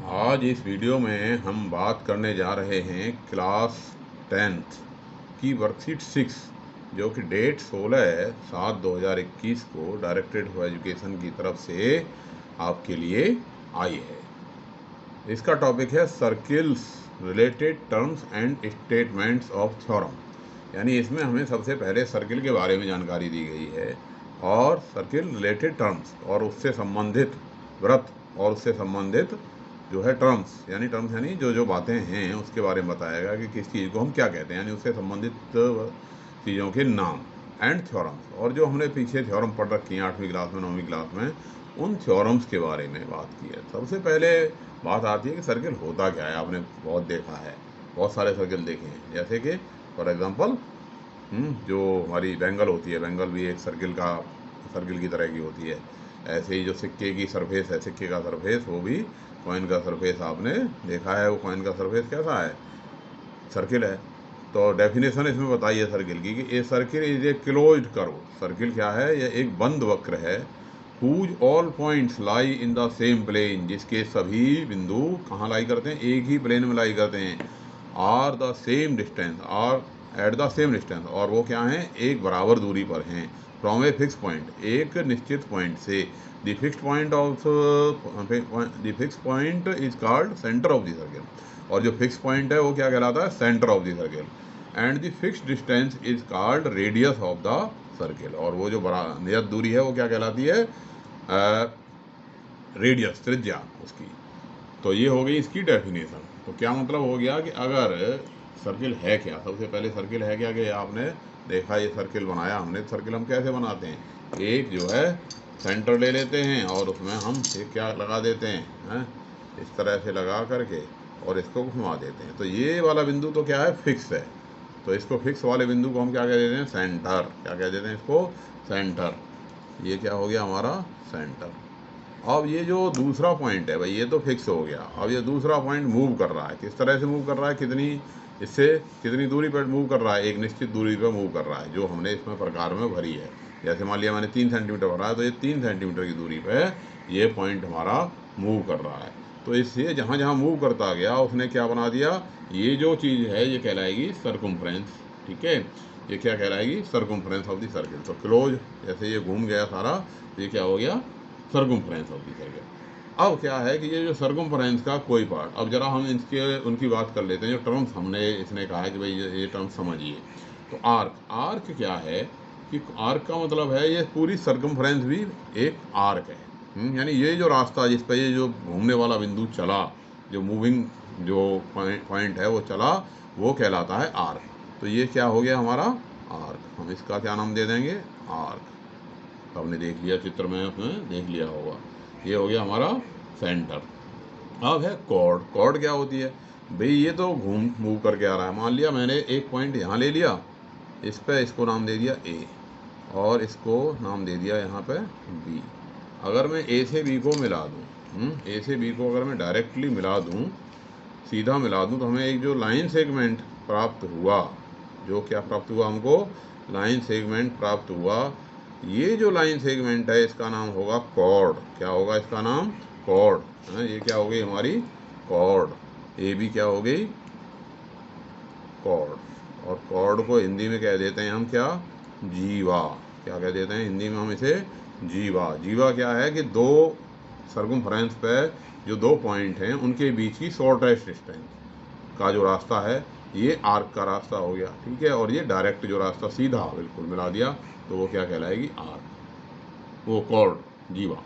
आज इस वीडियो में हम बात करने जा रहे हैं क्लास 10th की वर्कशीट 6 जो कि डेट 16/7/2021 को डायरेक्टरेट ऑफ एजुकेशन की तरफ से आपके लिए आई है। इसका टॉपिक है circles related terms and statements of theorem. यानी इसमें हमें सबसे पहले सर्किल के बारे में जानकारी दी गई है और सर्किल रिलेटेड टर्म्स और उससे संबंधित वृत्त और उससे संबंधित जो है टर्म्स यानी जो बातें हैं उसके बारे में बताएगा कि किस चीज़ को हम क्या कहते हैं, यानी उससे संबंधित चीज़ों के नाम एंड थ्योरम्स। और जो हमने पीछे थ्योरम पढ़ रखी हैं 8वीं क्लास में 9वीं क्लास में, उन थ्योरम्स के बारे में बात की है। सबसे पहले बात आती है कि सर्किल होता क्या है। आपने बहुत देखा है, बहुत सारे सर्किल देखे हैं, जैसे कि फॉर एग्जांपल जो हमारी बेंगल होती है, बेंगल भी एक सर्किल की तरह की होती है। ऐसे ही जो सिक्के की सरफेस है, सिक्के का सरफेस, वो भी कॉइन का सरफेस आपने देखा है। वो कॉइन का सरफेस कैसा है? सर्किल है। तो डेफिनेशन इसमें बताइए सर्किल की कि a circle is a closed curve. Circle क्या है? यह एक बंद वक्र है। Whose all points lie in the same plane, जिसके सभी बिंदु कहाँ लाई करते हैं? एक ही प्लेन में लाई करते हैं। Are the same distance, are at the same distance, और वो क्या हैं? एक बराबर दूरी पर हैं। फ्रॉम ए फिक्स पॉइंट, एक निश्चित पॉइंट से। The fixed point is called centre of the circle, और जो फिक्स पॉइंट है वो क्या कहलाता है? Centre of the circle. And the fixed distance is called radius of the circle, और वो जो बड़ा नियत दूरी है वो क्या कहलाती है? रेडियस, त्रिज्या उसकी। तो ये हो गई इसकी डेफिनेशन। तो क्या मतलब हो गया कि अगर सर्किल है क्या, सबसे पहले सर्किल है क्या कि आपने देखा ये सर्किल बनाया हमने। सर्किल हम कैसे बनाते हैं? एक जो है सेंटर ले लेते हैं और उसमें हम क्या लगा देते हैं, इस तरह से लगा करके और इसको घुमा देते हैं। तो ये वाला बिंदु तो क्या है? फिक्स है। तो इसको फिक्स वाले बिंदु को हम क्या कह देते हैं? सेंटर। क्या कह देते हैं इसको? सेंटर। ये क्या हो गया हमारा? सेंटर। अब ये जो दूसरा पॉइंट है भाई, ये तो फिक्स हो गया। अब ये दूसरा पॉइंट मूव कर रहा है। किस तरह से मूव कर रहा है? इससे कितनी दूरी पर मूव कर रहा है? एक निश्चित दूरी पर मूव कर रहा है, जो हमने इसमें प्रकार में भरी है। जैसे मान लिया मैंने 3 सेंटीमीटर भरा है, तो ये 3 सेंटीमीटर की दूरी पर ये पॉइंट हमारा मूव कर रहा है। तो इससे जहाँ जहाँ मूव करता गया उसने क्या बना दिया? ये जो चीज़ है ये कहलाएगी सर्कमफ्रेंस। ठीक है, ये क्या कहलाएगी? Circumference of the circle. तो क्लोज, जैसे ये घूम गया सारा, तो ये क्या हो गया? Circumference of the circle. अब क्या है कि ये जो सर्कमफ्रेंस का कोई पार्ट, अब जरा हम उनकी बात कर लेते हैं। जो टर्म्स हमने इसने कहा है कि भाई ये टर्म्स समझिए। तो आर्क, आर्क क्या है कि आर्क का मतलब है ये पूरी सर्कमफ्रेंस भी एक आर्क है। यानी ये जो रास्ता जिस पर ये जो घूमने वाला बिंदु चला, जो मूविंग जो पॉइंट है वो चला, वो कहलाता है आर्क। तो ये क्या हो गया हमारा? आर्क। हम इसका क्या नाम दे देंगे? आर्क। आपने देख लिया चित्र में, उसमें देख लिया होगा। ये हो गया हमारा सेंटर। अब है कॉर्ड। कॉर्ड क्या होती है भाई? ये तो मूव करके आ रहा है। मान लिया मैंने एक पॉइंट यहाँ ले लिया, इस पे इसको नाम दे दिया ए, और इसको नाम दे दिया यहाँ पे बी। अगर मैं ए से बी को मिला दूँ, ए से बी को अगर मैं डायरेक्टली मिला दूँ, सीधा मिला दूँ, तो हमें एक जो लाइन सेगमेंट प्राप्त हुआ, जो क्या प्राप्त हुआ हमको? लाइन सेगमेंट प्राप्त हुआ। ये जो लाइन सेगमेंट है इसका नाम होगा कॉर्ड। क्या होगा इसका नाम? कॉर्ड। ये क्या हो गई हमारी? कॉर्ड। ए भी क्या हो गई? कॉर्ड। और कॉर्ड को हिंदी में कह देते हैं हम क्या? जीवा। क्या कह देते हैं हिंदी में हम इसे? जीवा। जीवा क्या है कि दो सर्कमफ्रेंस पे जो दो पॉइंट हैं उनके बीच की शॉर्टेस्ट डिस्टेंस का जो रास्ता है, ये आर्क का रास्ता हो गया। ठीक है, और ये डायरेक्ट जो रास्ता सीधा बिल्कुल मिला दिया, तो वो क्या कहलाएगी? आर्क, वो कॉर्ड, जीवा।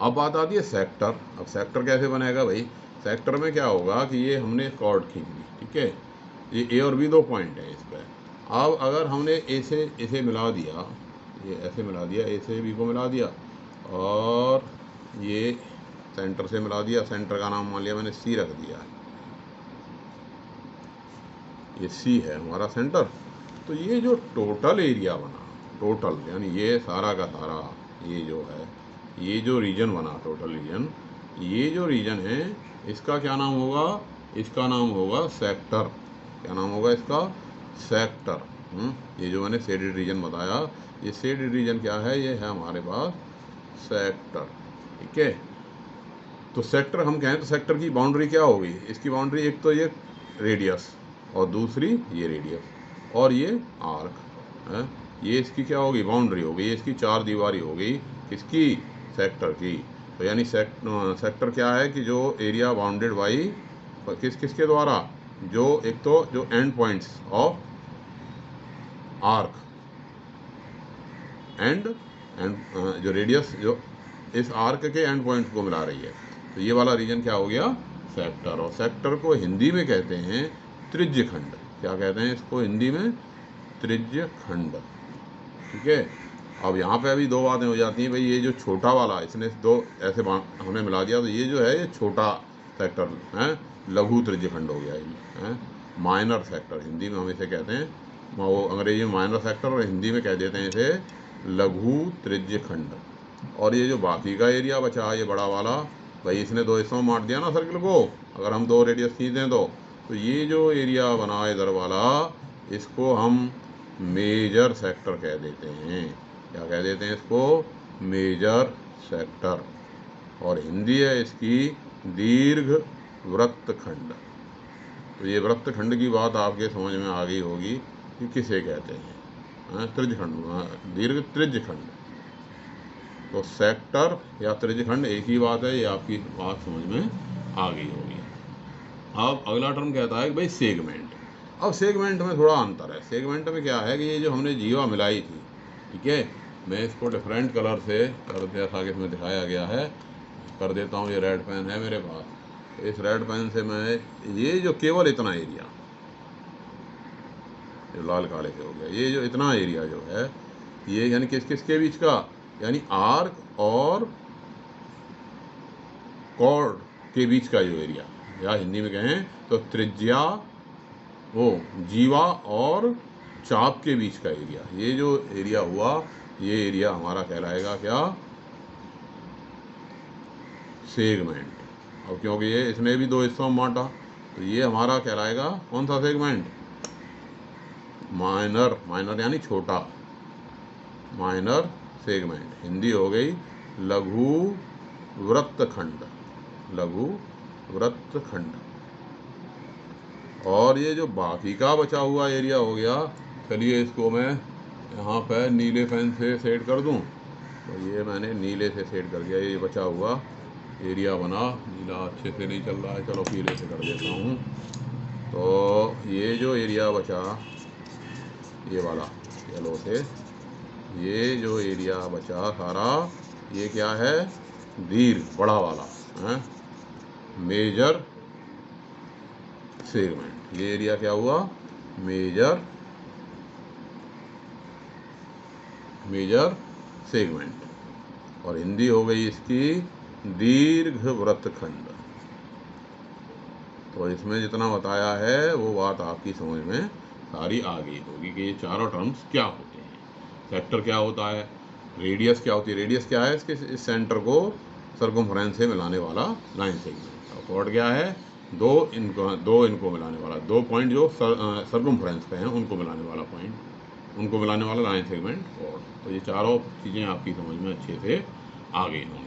अब बात आती है सेक्टर। अब सेक्टर कैसे बनेगा भाई? सेक्टर में क्या होगा कि ये हमने कॉर्ड खींच ली, ठीक है, ये ए और बी दो पॉइंट है इस पर। अब अगर हमने ए से इसे मिला दिया, ये ऐसे मिला दिया, ए से बी को मिला दिया, और ये सेंटर से मिला दिया। सेंटर का नाम मान लिया मैंने सी रख दिया, ये सी है हमारा सेंटर। तो ये जो टोटल एरिया बना, टोटल यानी ये सारा का सारा, ये जो है, ये जो रीजन बना, टोटल रीजन, ये जो रीजन है इसका क्या नाम होगा? इसका नाम होगा सेक्टर। क्या नाम होगा इसका? सेक्टर। ये जो मैंने शेडेड रीजन बताया, ये शेडेड रीजन क्या है? ये है हमारे पास सेक्टर। ठीक है, तो सेक्टर हम कहें तो सेक्टर की बाउंड्री क्या होगी, इसकी बाउंड्री एक तो ये रेडियस और दूसरी ये रेडियस और ये आर्क है, ये इसकी क्या होगी बाउंड्री होगी, ये इसकी चार दीवारी होगी किसकी, सेक्टर की। तो यानी सेक्टर क्या है कि जो एरिया बाउंडेड बाई किसके द्वारा, जो एक तो जो and points of arc and जो रेडियस जो इस आर्क के एंड पॉइंट्स को मिला रही है, तो ये वाला रीजन क्या हो गया सेक्टर। और सेक्टर को हिंदी में कहते हैं त्रिज्य खंड। क्या कहते हैं इसको हिंदी में, त्रिज्य खंड। ठीक है, अब यहाँ पे अभी दो बातें हो जाती हैं भाई, ये जो छोटा वाला इसने दो ऐसे हमने मिला दिया, तो ये जो है ये छोटा सेक्टर है, लघु त्रिज्य खंड हो गया ये है, माइनर सेक्टर हिंदी में हम इसे कहते हैं, वो अंग्रेजी में माइनर सेक्टर और हिंदी में कह देते हैं इसे लघु त्रिज्य खंड। और ये जो बाकी का एरिया बचा ये बड़ा वाला, भाई इसने दो हिस्सों में बांट दिया ना सर्किल को, अगर हम दो रेडियस खींच दें तो ये जो एरिया बना इधर वाला, इसको हम मेजर सेक्टर कह देते हैं। क्या कह देते हैं इसको, मेजर सेक्टर। और हिंदी है इसकी दीर्घ वृत्त खंड। तो ये वृत्त खंड की बात आपके समझ में आ गई होगी कि किसे कहते हैं, त्रिज्य खंड, दीर्घ त्रिज्य खंड। तो सेक्टर या त्रिज्य खंड एक ही बात है, ये आपकी बात समझ में आ गई होगी। अब अगला टर्म कहता है कि भाई सेगमेंट। अब सेगमेंट में थोड़ा अंतर है। सेगमेंट में क्या है कि ये जो हमने जीवा मिलाई थी, ठीक है, मैं इसको डिफरेंट कलर से जैसा कि इसमें दिखाया गया है कर देता हूँ। ये रेड पेन है मेरे पास, इस रेड पेन से मैं ये जो केवल इतना एरिया जो लाल काले से हो गया, ये जो इतना एरिया जो है ये यानी किसके बीच का, यानी आर्क और कॉर्ड के बीच का जो एरिया, या हिंदी में कहें तो त्रिज्या, वो जीवा और चाप के बीच का एरिया, ये जो एरिया हुआ ये एरिया हमारा कहलाएगा क्या, सेगमेंट। अब क्योंकि ये इसने भी दो हिस्सों में बांटा, तो ये हमारा कहलाएगा कौन सा सेगमेंट, माइनर। माइनर यानी छोटा, माइनर सेगमेंट। हिंदी हो गई लघु वृत्त खंड, लघु वृत्त खंड। और ये जो बाकी का बचा हुआ एरिया हो गया, चलिए इसको मैं यहाँ पर नीले पेन से सेट कर दूँ। तो ये मैंने नीले से सेट कर दिया, ये बचा हुआ एरिया बना। नीला अच्छे से नहीं चल रहा है, चलो पीले से कर देता हूँ। तो ये जो एरिया बचा ये वाला येलो से, ये जो एरिया बचा सारा, ये क्या है, दीर्घ बड़ा वाला है, मेजर सेगमेंट। ये एरिया क्या हुआ, मेजर सेगमेंट। और हिंदी हो गई इसकी दीर्घ वृत्तखंड। तो इसमें जितना बताया है वो बात आपकी समझ में सारी आ गई होगी कि ये चारों टर्म्स क्या होते हैं। सेक्टर क्या होता है, रेडियस क्या होती है, रेडियस क्या है, इसके इस सेंटर को सर्कमफ्रेंस से मिलाने वाला लाइन सेगमेंट। और कॉर्ड क्या है, दो इनको मिलाने वाला, दो पॉइंट जो सर्कमफ्रेंस पे हैं उनको मिलाने वाला पॉइंट, उनको मिलाने वाला लाइन सेगमेंट कॉर्ड। तो ये चारों चीज़ें आपकी समझ में अच्छे से आ गई होंगी।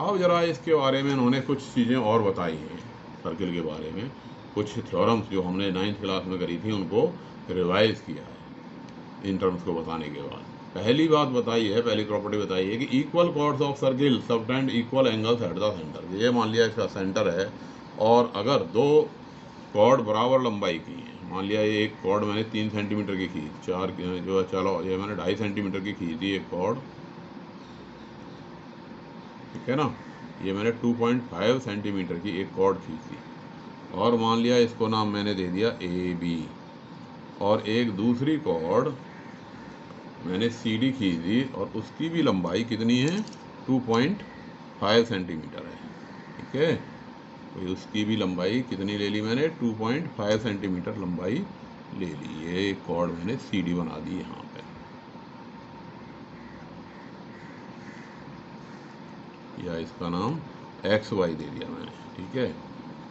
अब ज़रा इसके बारे में उन्होंने कुछ चीज़ें और बताई हैं सर्किल के बारे में, कुछ थ्योरम्स जो हमने 9th क्लास में करी थी उनको रिवाइज किया है इन टर्म्स को बताने के बाद। पहली बात बताई है, पहली प्रॉपर्टी बताई है कि equal chords of circle subtend equal angles at the centre. ये मान लिया इसका सेंटर है और अगर दो कॉर्ड बराबर लंबाई की हैं, मान लिया ये एक कॉर्ड मैंने 3 सेंटीमीटर की खींची, चार जो है, चलो ये मैंने 2.5 सेंटीमीटर की खींची थी एक कॉर्ड, ठीक है ना, ये मैंने 2.5 सेंटीमीटर की एक कॉर्ड खींची और मान लिया इसको नाम मैंने दे दिया AB, और एक दूसरी कॉर्ड मैंने CD खींची और उसकी भी लंबाई कितनी है, 2.5 सेंटीमीटर है, ठीक है। तो उसकी भी लंबाई कितनी ले ली मैंने, 2.5 सेंटीमीटर लंबाई ले ली। ये एक कॉर्ड मैंने CD बना दी यहाँ पे, या इसका नाम XY दे दिया मैंने, ठीक है।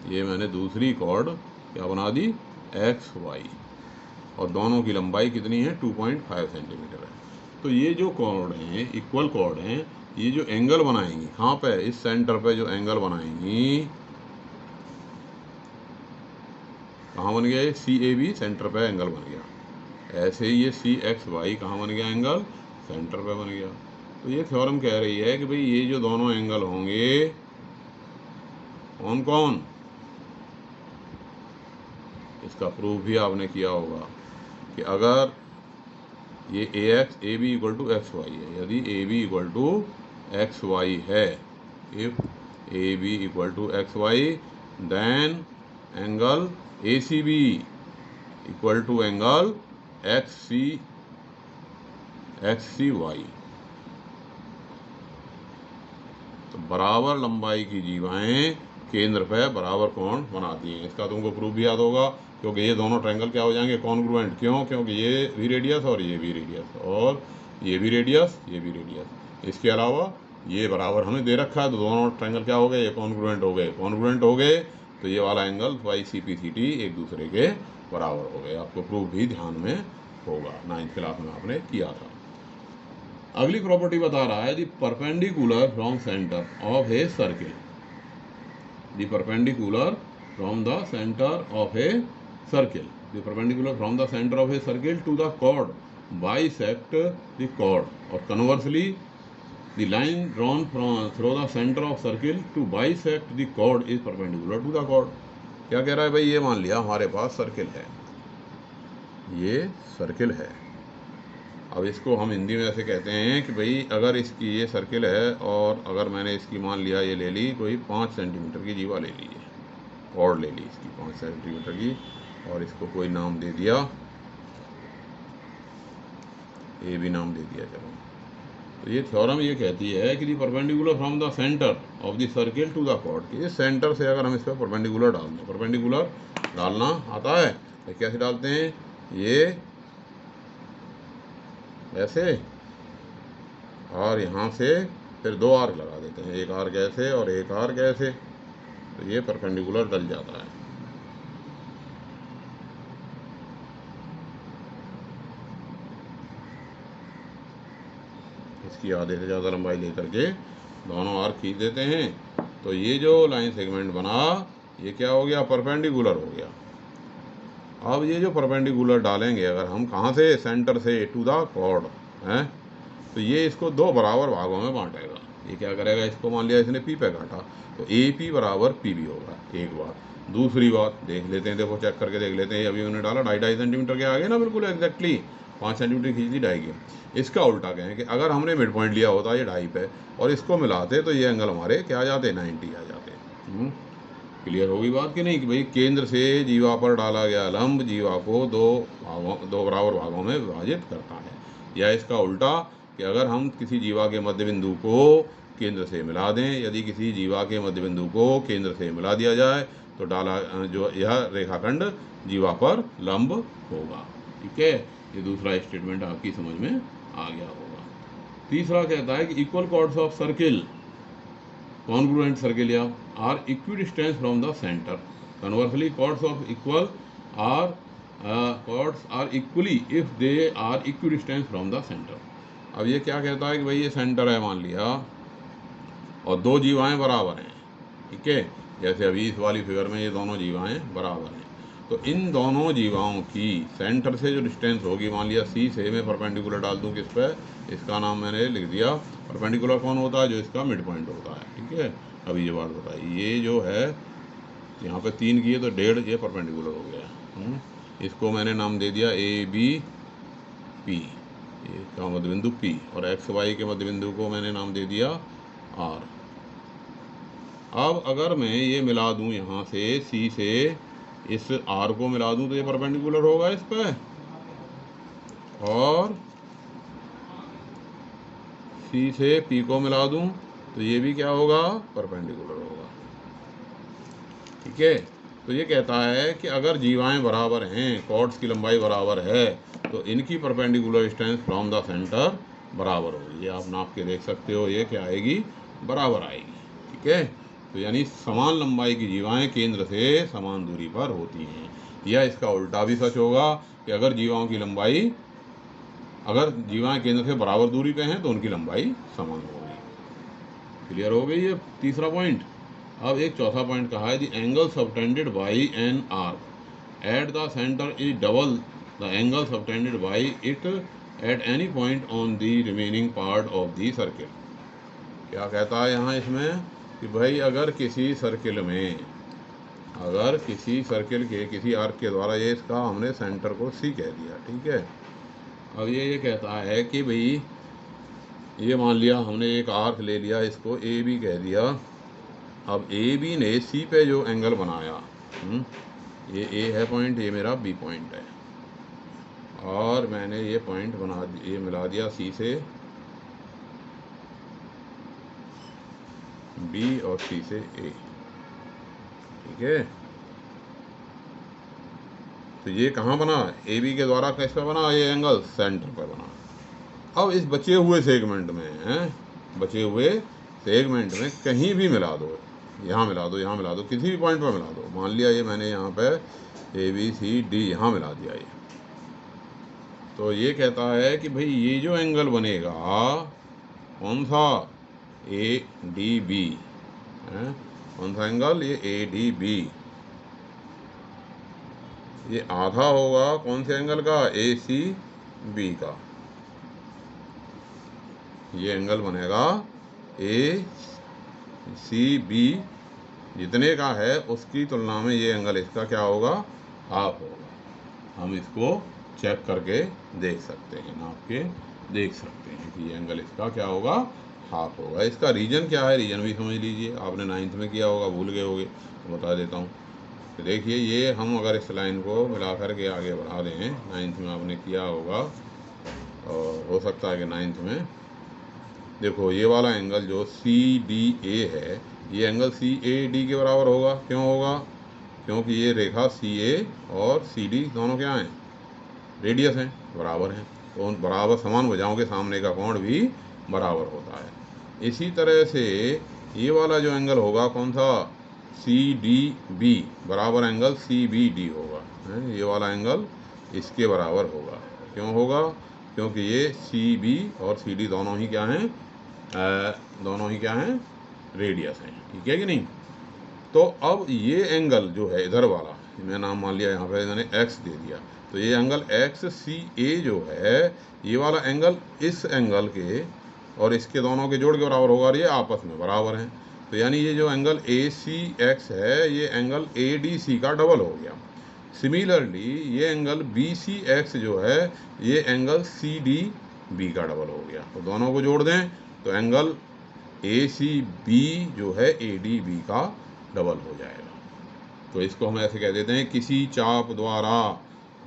ये मैंने दूसरी कॉर्ड क्या बना दी, XY, और दोनों की लंबाई कितनी है, 2.5 सेंटीमीटर है। तो ये जो कॉर्ड हैं, इक्वल कॉर्ड हैं, ये जो एंगल बनाएंगी कहाँ पे, इस सेंटर पे जो एंगल बनाएंगी, कहाँ बन गया, ये CAB सेंटर पे एंगल बन गया। ऐसे ही ये CXY कहाँ बन गया एंगल, सेंटर पे बन गया। तो ये थ्योरम कह रही है कि भाई ये जो दोनों एंगल होंगे कौन कौन, इसका प्रूफ भी आपने किया होगा कि अगर ये AB इक्वल टू XY है, यदि AB इक्वल टू XY है, if AB equal to XY then angle ACB equal to angle XCY। तो बराबर लंबाई की जीवाएं केंद्र पे बराबर कोण बनाती हैं। इसका तुमको प्रूफ भी याद होगा, क्योंकि ये दोनों ट्रायंगल क्या हो जाएंगे, कॉन्ग्रुएंट। क्यों, क्योंकि ये भी रेडियस और ये भी रेडियस, और ये भी रेडियस, ये भी रेडियस। इसके अलावा ये बराबर हमें दे रखा है, तो दोनों ट्रायंगल क्या हो गए, ये कॉन्ग्रुएंट हो गए। कॉन्ग्रुएंट हो गए तो ये वाला एंगल YCPCT एक दूसरे के बराबर हो गए। आपको प्रूफ भी ध्यान में होगा, 9th क्लास में आपने किया था। अगली प्रॉपर्टी बता रहा है the perpendicular from centre of a circle, the perpendicular from the centre of a circle, the perpendicular from the centre of a circle to the chord bisect the chord, और conversely the line drawn through the centre of circle to bisect the chord is perpendicular to the chord. क्या कह रहा है भाई, ये मान लिया हमारे पास सर्किल है, ये सर्किल है। अब इसको हम हिंदी में ऐसे कहते हैं कि भाई अगर इसकी ये सर्किल है और अगर मैंने इसकी मान लिया ये ले ली कोई 5 सेंटीमीटर की जीवा ले ली है, और ले ली इसकी 5 सेंटीमीटर की, और इसको कोई नाम दे दिया, ये भी नाम दे दिया। चलो, तो ये थ्योरम ये कहती है कि the perpendicular from the centre of the circle to the chord, कि इस सेंटर से अगर हम इस पर परपेंडिकुलर डाल दें, परपेंडिकुलर डालना आता है तो कैसे डालते हैं, ये ऐसे, और यहाँ से फिर 2 आर्क लगा देते हैं, एक आर्क ऐसे और एक आर्क ऐसे, तो ये परपेंडिकुलर डल जाता है। इसकी आधे से ज़्यादा लंबाई लेकर के दोनों आर्क खींच देते हैं, तो ये जो लाइन सेगमेंट बना ये क्या हो गया, परपेंडिकुलर हो गया। अब ये जो परपेंडिकुलर डालेंगे अगर हम कहाँ से, सेंटर से टू द कॉर्ड हैं, तो ये इसको 2 बराबर भागों में बांटेगा। ये क्या करेगा, इसको मान लिया इसने P पे काटा, तो AP बराबर PB होगा। एक बात, दूसरी बात देख लेते हैं, देखो चेक करके देख लेते हैं, अभी उन्होंने डाला 2.5 सेंटीमीटर के आगे ना, बिल्कुल एग्जैक्टली 5 सेंटीमीटर खींच दी डाई की। इसका उल्टा कहें कि अगर हमने मिड पॉइंट लिया होता ये 2.5 पे और इसको मिलाते तो ये एंगल हमारे क्या आ जाते, 90 आ जाते। क्लियर होगी बात कि नहीं, कि भाई केंद्र से जीवा पर डाला गया लंब जीवा को 2 बराबर भागों में विभाजित करता है। या इसका उल्टा कि अगर हम किसी जीवा के मध्य बिंदु को केंद्र से मिला दें, यदि किसी जीवा के मध्य बिंदु को केंद्र से मिला दिया जाए तो डाला जो यह रेखाखंड जीवा पर लंब होगा। ठीक है, ये दूसरा स्टेटमेंट आपकी समझ में आ गया होगा। तीसरा कहता है कि equal chords of circle, congruent circle are equidistant from the center. Conversely, chords of equal chords are equally if they are equidistant from the center. अब ये क्या कहता है कि भाई ये सेंटर है मान लिया और 2 जीवाएं बराबर हैं, ठीक है, जैसे अभी इस वाली फिगर में ये दोनों जीवाएं बराबर हैं, तो इन दोनों जीवाओं की सेंटर से जो डिस्टेंस होगी, मान लिया C से मैं परपेंडिकुलर डाल दूं किस पे, इसका नाम मैंने लिख दिया, परपेंडिकुलर कौन होता है, जो इसका मिड पॉइंट होता है। ठीक है, अभी ये बात बताइए, ये जो है यहाँ पे 3 किए तो 1.5, ये परपेंडिकुलर हो गया। इसको मैंने नाम दे दिया ABP, इसका मध्य बिंदु P, और XY के मध्य बिंदु को मैंने नाम दे दिया R। अब अगर मैं ये मिला दूं यहाँ से C से इस R को मिला दूं तो ये परपेंडिकुलर होगा इस पे, और C से P को मिला दूं तो ये भी क्या होगा, परपेंडिकुलर होगा। ठीक है, तो ये कहता है कि अगर जीवाएं बराबर हैं, कॉर्ड्स की लंबाई बराबर है, तो इनकी perpendicular distance from the centre बराबर होगी। ये आप नाप के देख सकते हो, ये क्या आएगी, बराबर आएगी। ठीक है, तो यानी समान लंबाई की जीवाएं केंद्र से समान दूरी पर होती हैं। या इसका उल्टा भी सच होगा कि अगर जीवाओं की लंबाई, अगर जीवाएं केंद्र से बराबर दूरी पे हैं तो उनकी लंबाई समान होगी। क्लियर हो गई है तीसरा पॉइंट। अब एक चौथा पॉइंट कहा है, the angle subtended by an arc eight the centre is double the angle subtended by it at any point on the remaining part of the circle. क्या कहता है यहाँ इसमें कि भाई अगर किसी सर्किल में, अगर किसी सर्किल के किसी आर्क के द्वारा, ये इसका हमने सेंटर को सी कह दिया, ठीक है। अब ये कहता है कि भाई ये मान लिया हमने एक आर्क ले लिया, इसको ए बी कह दिया। अब ए बी ने सी पे जो एंगल बनाया, ये ए है पॉइंट, ये मेरा बी पॉइंट है, और मैंने ये पॉइंट ये मिला दिया सी से बी और सी से ए, ठीक है। तो ये कहाँ बना, ए बी के द्वारा किस पे बना, ये एंगल सेंटर पे बना। अब इस बचे हुए सेगमेंट में, बचे हुए सेगमेंट में कहीं भी मिला दो, यहाँ मिला दो, यहाँ मिला दो, किसी भी पॉइंट पर मिला दो। मान लिया ये मैंने यहाँ पे ए बी सी डी यहाँ मिला दिया ये, तो ये कहता है कि भाई ये जो एंगल बनेगा कौन सा, ए डी बी, कौन सा एंगल, ये ए डी बी, ये आधा होगा कौन से एंगल का, ए सी बी का। ये एंगल बनेगा ए सी बी जितने का है उसकी तुलना में ये एंगल इसका क्या होगा, हाफ होगा। हम इसको चेक करके देख सकते हैं, नाप के देख सकते हैं कि ये एंगल इसका क्या होगा, हाफ होगा। इसका रीजन क्या है, रीजन भी समझ लीजिए, आपने 9th में किया होगा, भूल गए होगे तो बता देता हूँ। तो देखिए ये हम अगर इस लाइन को मिला करके आगे बढ़ा दें, 9th में आपने किया होगा और हो सकता है कि 9th में, देखो ये वाला एंगल जो सी डी ए है, ये एंगल सी ए डी के बराबर होगा। क्यों होगा, क्योंकि ये रेखा सी ए और सी डी दोनों क्या हैं, रेडियस हैं, बराबर हैं। तो उन बराबर समान भुजाओं के सामने का कोण भी बराबर होता है। इसी तरह से ये वाला जो एंगल होगा कौन सा, सी डी बी बराबर एंगल सी बी डी होगा, ये वाला एंगल इसके बराबर होगा। क्यों होगा, क्योंकि ये सी बी और सी डी दोनों ही क्या हैं, दोनों ही क्या हैं, रेडियस हैं, ठीक है कि नहीं। तो अब ये एंगल जो है इधर वाला, मैं नाम मान लिया यहाँ पे, मैंने एक्स दे दिया, तो ये एंगल एक्स सी ए जो है, ये वाला एंगल इस एंगल के और इसके दोनों के जोड़ के बराबर होगा, और ये आपस में बराबर हैं। तो यानी ये जो एंगल ए सी एक्स है, ये एंगल ए डी सी का डबल हो गया। सिमिलरली ये एंगल बी सी एक्स जो है, ये एंगल सी डी बी का डबल हो गया। तो दोनों को जोड़ दें तो एंगल ए सी बी जो है ए डी बी का डबल हो जाएगा। तो इसको हम ऐसे कह देते हैं, किसी चाप द्वारा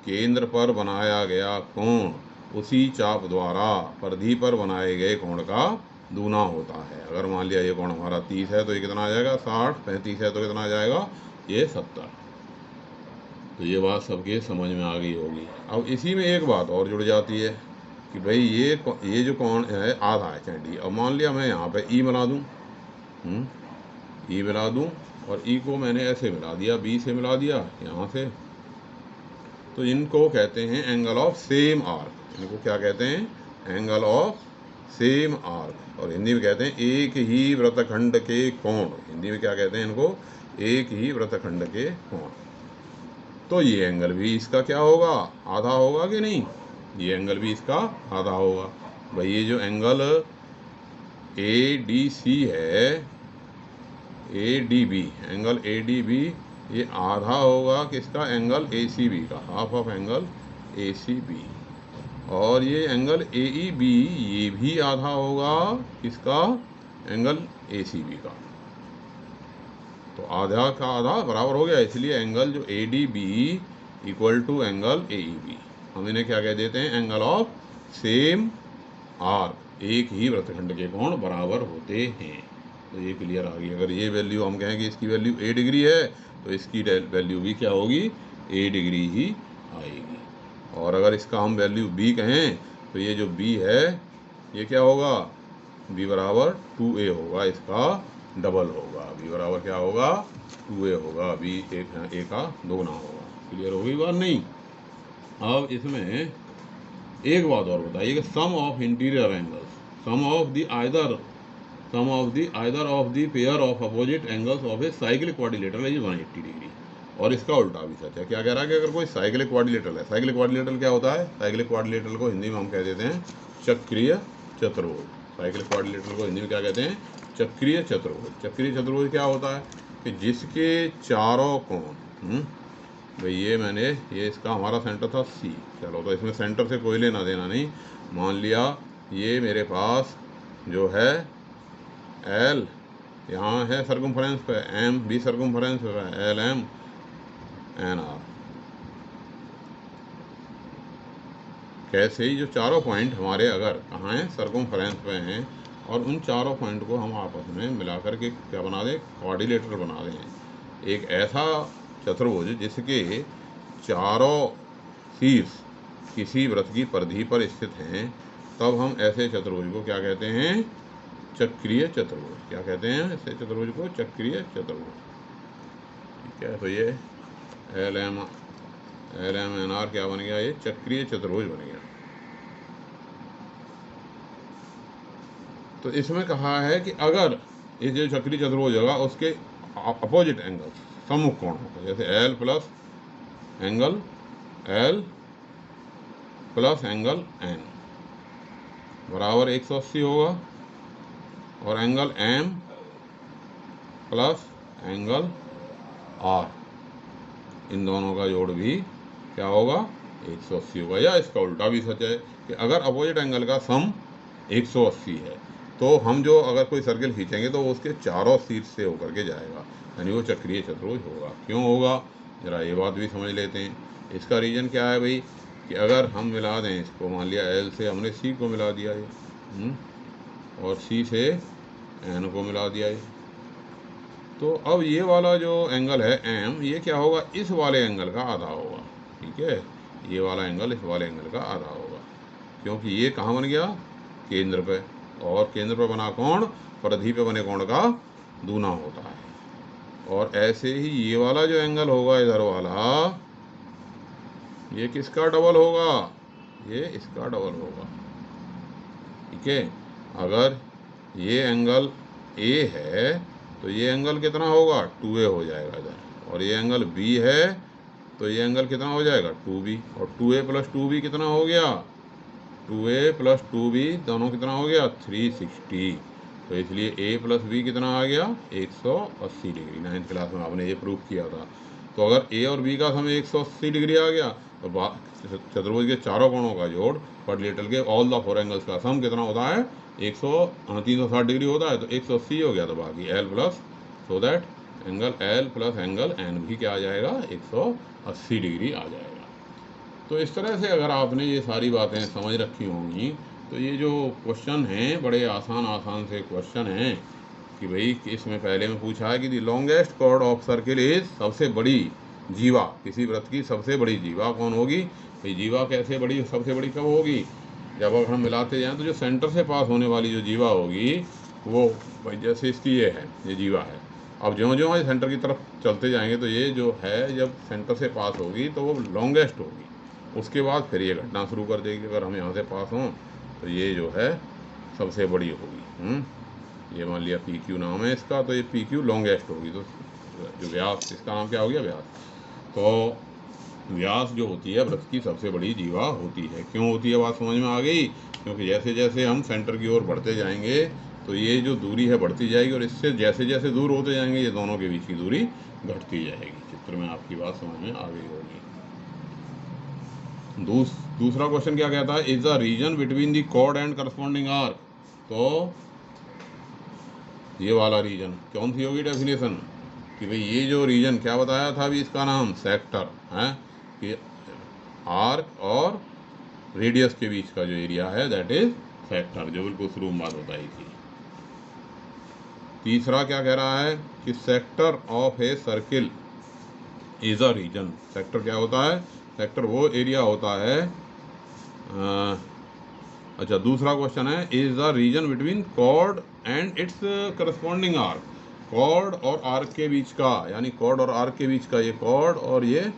केंद्र पर बनाया गया कोण उसी चाप द्वारा परिधि पर बनाए गए कोण का दूना होता है। अगर मान लिया ये कोण हमारा 30 है तो ये कितना आ जाएगा 60, 35 है तो कितना आ जाएगा ये 70। तो ये बात सबके समझ में आ गई होगी। अब इसी में एक बात और जुड़ जाती है कि भाई ये जो कोण है आधा है चाहे डी। अब मान लिया मैं यहाँ पे ई मिला दूँ, ई मिला दूँ और ई को मैंने ऐसे मिला दिया, बी से मिला दिया यहाँ से, तो इनको कहते हैं एंगल ऑफ सेम आर्क। इनको क्या कहते हैं, एंगल ऑफ सेम आर्क। और हिंदी में कहते हैं एक ही वृत्तखंड के कोण। हिंदी में क्या कहते हैं इनको, एक ही वृत्तखंड के कोण। तो ये एंगल भी इसका क्या होगा, आधा होगा कि नहीं, ये एंगल भी इसका आधा होगा। भाई ये जो एंगल ए डी सी है, A D B, angle A D B ये आधा होगा किसका, एंगल ए सी बी का, half of angle A C B. और ये एंगल ए ई बी ये भी आधा होगा किसका, एंगल ए सी बी का। तो आधा का आधा बराबर हो गया, इसलिए एंगल जो A D B equal to angle A E B. हम इन्हें क्या कह देते हैं, एंगल ऑफ सेम आर्क। एक ही वृत्तखंड के कोण बराबर होते हैं। तो ये क्लियर आ गई। अगर ये वैल्यू हम कहें कि इसकी वैल्यू ए डिग्री है तो इसकी वैल्यू भी क्या होगी, ए डिग्री ही आएगी। और अगर इसका हम वैल्यू बी कहें तो ये जो बी है ये क्या होगा, बी बराबर 2a होगा, इसका डबल होगा। बी बराबर क्या होगा, 2a होगा, बी ए का दोगुना होगा। क्लियर हो गई बात नहीं। अब इसमें एक बात और बताइए कि sum of interior angles, sum of the either sum of the either of the pair of opposite angles of a cyclic quadrilateral is 180 degree. और इसका उल्टा भी सच है। क्या कह रहा है कि अगर कोई साइक्लिक क्वाड्रिलेटरल है, साइक्लिक क्वाड्रिलेटरल क्या होता है? साइक्लिक क्वाड्रिलेटरल को हिंदी में हम कह देते हैं चक्रीय चतुर्भुज। साइक्लिक क्वाड्रिलेटरल को हिंदी में क्या कहते हैं? चक्रीय चतुर्भुज। चक्रीय चतुर्भुज क्या होता है कि जिसके चारों कोण, भाई ये इसका हमारा सेंटर था सी, चलो तो इसमें सेंटर से कोई लेना देना नहीं। मान लिया ये मेरे पास जो है एल, यहाँ है सर्कमफ्रेंस पे, एम भी सर्कमफ्रेंस पे है, एल एम एन आर। कैसे ही जो चारों पॉइंट हमारे अगर कहाँ हैं? सर्कमफ्रेंस पे हैं, और उन चारों पॉइंट को हम आपस में मिलाकर के क्या बना दें? क्वाड्रिलेटरल बना दें। एक ऐसा चतुर्भुज जिसके चारों शीर्ष किसी वृत्त की परिधि पर स्थित हैं, तब हम ऐसे चतुर्भुज को क्या कहते हैं? चक्रीय चतुर्भुज। क्या कहते हैं ऐसे चतुर्भुज को? चक्रीय चतुर्भुज। ठीक है, तो ये एल एम एन आर क्या बन गया? ये चक्रीय चतुर्भुज बन गया। तो इसमें कहा है कि अगर ये जो चक्रीय चतुर्भुज होगा उसके अपोजिट एंगल सम्मुख कोण होगा, जैसे एल प्लस एंगल एन बराबर 180 होगा, और angle M plus angle R, इन दोनों का जोड़ भी क्या होगा? 180 होगा। या इसका उल्टा भी सच है कि अगर अपोजिट एंगल का सम 180 है, तो हम जो अगर कोई सर्किल खींचेंगे तो वो उसके चारों शीर्ष से होकर के जाएगा, यानी वो चक्रीय चतुर्भुज होगा। क्यों होगा? जरा ये बात भी समझ लेते हैं। इसका रीजन क्या है भाई? कि अगर हम मिला दें इसको, मान लिया एल से हमने सी को मिला दिया ये, और सी से एन को मिला दिया ये, तो अब ये वाला जो एंगल है एम, ये क्या होगा? इस वाले एंगल का आधा होगा। ठीक है, ये वाला एंगल इस वाले एंगल का आधा होगा, क्योंकि ये कहाँ बन गया? केंद्र पे, और केंद्र पे बना कोण परिधि पे बने कोण का दूना होता है। और ऐसे ही ये वाला जो एंगल होगा इधर वाला, ये किसका डबल होगा? ये इसका डबल होगा। ठीक है, अगर ये एंगल ए है तो ये एंगल कितना होगा? 2a हो जाएगा इधर, और ये एंगल बी है तो ये एंगल कितना हो जाएगा? 2b, और 2a प्लस 2b कितना हो गया? 2a प्लस 2b दोनों कितना हो गया? 360। तो इसलिए a प्लस b कितना आ गया? 180 डिग्री। 9th क्लास में आपने ये प्रूफ किया था। तो अगर a और b का सम 180 डिग्री आ गया, तो चतुर्भुज के चारों कोणों का जोड़ क्वाड्रिलेटरल के ऑल द फोर एंगल्स का सम कितना होता है? 360 डिग्री होता है, तो 180 हो गया। तो बाकी L plus, so that angle L plus angle N भी क्या आ जाएगा? 180 डिग्री आ जाएगा। तो इस तरह से अगर आपने ये सारी बातें समझ रखी होंगी, तो ये जो क्वेश्चन हैं बड़े आसान से क्वेश्चन हैं कि भाई इसमें पहले में पूछा है कि दी longest chord of circle is, सबसे बड़ी जीवा किसी वृत्त की सबसे बड़ी जीवा कौन होगी? भाई जीवा कैसे बड़ी, सबसे बड़ी कब होगी? जब अगर हम मिलाते जाएं तो जो सेंटर से पास होने वाली जो जीवा होगी वो, भाई जैसे इसकी ये है, ये जीवा है, अब ज्यों ज्यों ये सेंटर की तरफ चलते जाएंगे तो ये जो है जब सेंटर से पास होगी तो वो लॉन्गेस्ट होगी। उसके बाद फिर ये घटना शुरू कर देगी। अगर हम यहाँ से पास हों तो ये जो है सबसे बड़ी होगी। ये मान लिया पी क्यू नाम है इसका, तो ये पी क्यू लॉन्गेस्ट होगी। तो जो व्यास, इसका नाम क्या हो गया? व्यास। तो व्यास जो होती है वृत्त की सबसे बड़ी जीवा होती है। क्यों होती है? बात समझ में आ गई? क्योंकि जैसे जैसे हम सेंटर की ओर बढ़ते जाएंगे तो ये जो दूरी है बढ़ती जाएगी, और इससे जैसे जैसे दूर होते जाएंगे ये दोनों के बीच की दूरी घटती जाएगी। चित्र में आपकी बात समझ में आ गई होगी। दूसरा क्वेश्चन क्या कहता है? Is the region between the chord and corresponding arc. तो ये वाला रीजन कौन सी होगी डेफिनेशन? कि भाई ये जो रीजन क्या बताया था अभी, इसका नाम सेक्टर है, कि आर्क और रेडियस के बीच का जो एरिया है दैट इज सेक्टर, जो बिल्कुल शुरू में बात बताई थी। तीसरा क्या कह रहा है? कि sector of a circle is a region. Sector क्या होता है? सेक्टर वो एरिया होता है। अच्छा, दूसरा क्वेश्चन है is the region between chord and its corresponding arc. Chord और आर्क के बीच का, यानी कॉर्ड और आर्क के बीच का, ये कॉर्ड और ये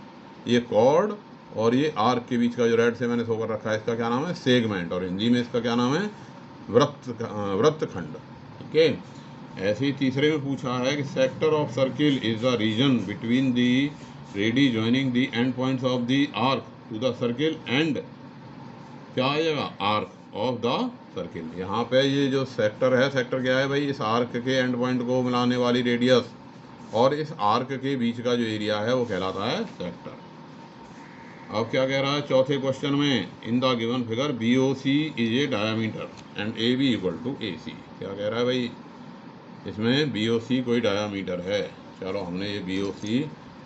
कॉर्ड और ये आर्क के बीच का जो रेड से मैंने शो कर रखा है, इसका क्या नाम है? सेगमेंट। और हिंदी में इसका क्या नाम है? वृत्तखंड। ओके। ऐसे ही तीसरे में पूछा है कि sector of circle is the region between the radii joining the end points of the arc to the circle and क्या आ जाएगा आर्क ऑफ द सर्किल। यहाँ पे ये जो सेक्टर है, सेक्टर क्या है भाई, इस आर्क के एंड पॉइंट को मिलाने वाली रेडियस और इस आर्क के बीच का जो एरिया है वो कहलाता है सेक्टर। अब क्या कह रहा है चौथे क्वेश्चन में, in the given figure B O C is a diameter and A B equal to A C. क्या कह रहा है भाई, इसमें बी ओ सी कोई डायामीटर है। चलो हमने ये बी ओ सी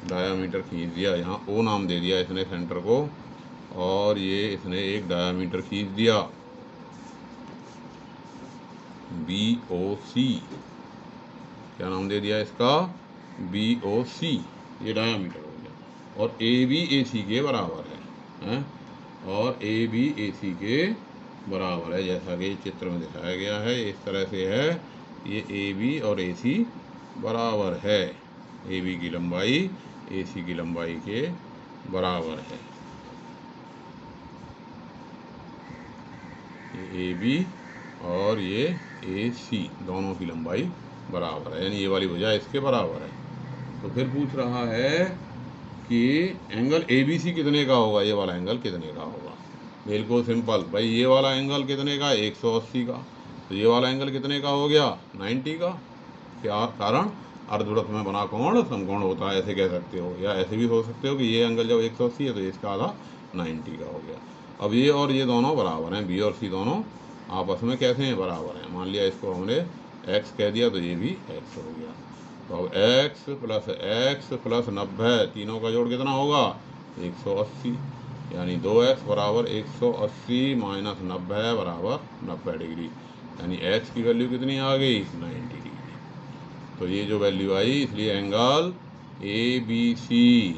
डायामीटर खींच दिया, यहाँ ओ नाम दे दिया इसने सेंटर को, और ये इसने एक डायामीटर खींच दिया बी ओ सी। क्या नाम दे दिया इसका, बी ओ सी, ये डायामीटर हो गया। और ए बी ए सी के बराबर है, और ए बी ए सी के बराबर है, जैसा कि चित्र में दिखाया गया है इस तरह से है। ये ए बी और ए सी बराबर है, ए बी की लंबाई ए सी की लंबाई के बराबर है। ये ए बी और ये ए सी दोनों की लंबाई बराबर है, यानी ये वाली भुजा इसके बराबर है। तो फिर पूछ रहा है कि एंगल ए बी सी कितने का होगा, ये वाला एंगल कितने का होगा। बिल्कुल सिंपल भाई, ये वाला एंगल कितने का, 180 का। तो ये वाला एंगल कितने का हो गया, 90 का। क्या कारण, अर्धवृत्त में बना कोण समकोण होता है, ऐसे कह सकते हो, या ऐसे भी हो सकते हो कि ये एंगल जब 180 है तो इसका आधा 90 का हो गया। अब ये और ये दोनों बराबर हैं, बी और सी दोनों आपस में कैसे हैं, बराबर हैं। मान लिया इसको हमने x कह दिया तो ये भी x हो गया। तो अब x प्लस 90, तीनों का जोड़ कितना होगा, 180, यानी 2x बराबर 180 माइनस 90 बराबर 90 डिग्री, यानी x की वैल्यू कितनी आ गई, 90 डिग्री। तो ये जो वैल्यू आई, इसलिए एंगल ए बी सी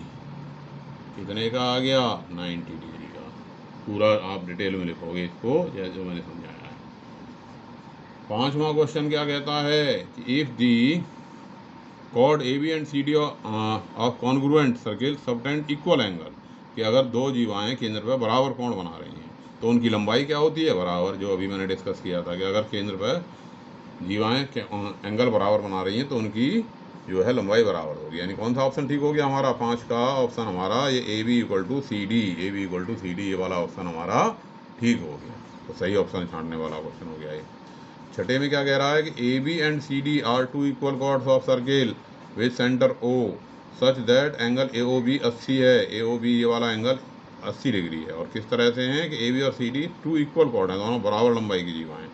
कितने का आ गया, 90 डिग्री का। पूरा आप डिटेल में लिखोगे इसको, जैसे जो मैंने समझाया है। पांचवा क्वेश्चन क्या कहता है कि if the chord A B and C D of congruent circle subtend equal angle, कि अगर दो जीवाएं केंद्र पर बराबर कोण बना रही हैं तो उनकी लंबाई क्या होती है, बराबर। जो अभी मैंने डिस्कस किया था कि अगर केंद्र पर जीवाएं एंगल बराबर बना रही हैं तो उनकी जो है लंबाई बराबर होगी। यानी कौन सा ऑप्शन ठीक हो गया हमारा, 5 का ऑप्शन हमारा, ये A B equal to C D, A B equal to C D, ये वाला ऑप्शन हमारा ठीक हो गया। तो सही ऑप्शन छांटने वाला क्वेश्चन हो गया ये। छठे में क्या कह रहा है कि A B and C D are two equal chords of circle with centre O such that angle A O B 80 है। ए ओ बी ये वाला एंगल 80 डिग्री है। और किस तरह से हैं कि ए बी और C D two equal chord हैं, दोनों बराबर लंबाई की जीवाएं।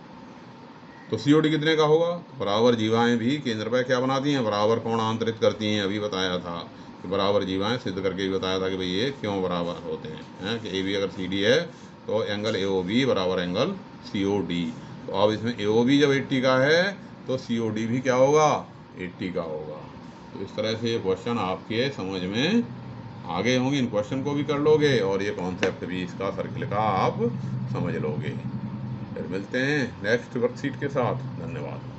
तो सी ओ डी कितने का होगा, बराबर जीवाएं भी केंद्र पर क्या बनाती हैं, बराबर कोण आंतरित करती हैं। अभी बताया था कि बराबर जीवाएं सिद्ध करके भी बताया था कि भाई ये क्यों बराबर होते हैं कि ए बी अगर सी डी है तो एंगल ए ओ बी बराबर एंगल सी ओ डी। तो अब इसमें ए ओ बी जब 80 का है तो सी ओ डी भी क्या होगा, 80 का होगा। तो इस तरह से ये क्वेश्चन आपके समझ में आगे होंगे, इन क्वेश्चन को भी कर लोगे और ये कॉन्सेप्ट भी इसका सर्किल का आप समझ लोगे। फिर मिलते हैं नेक्स्ट वर्कशीट के साथ। धन्यवाद।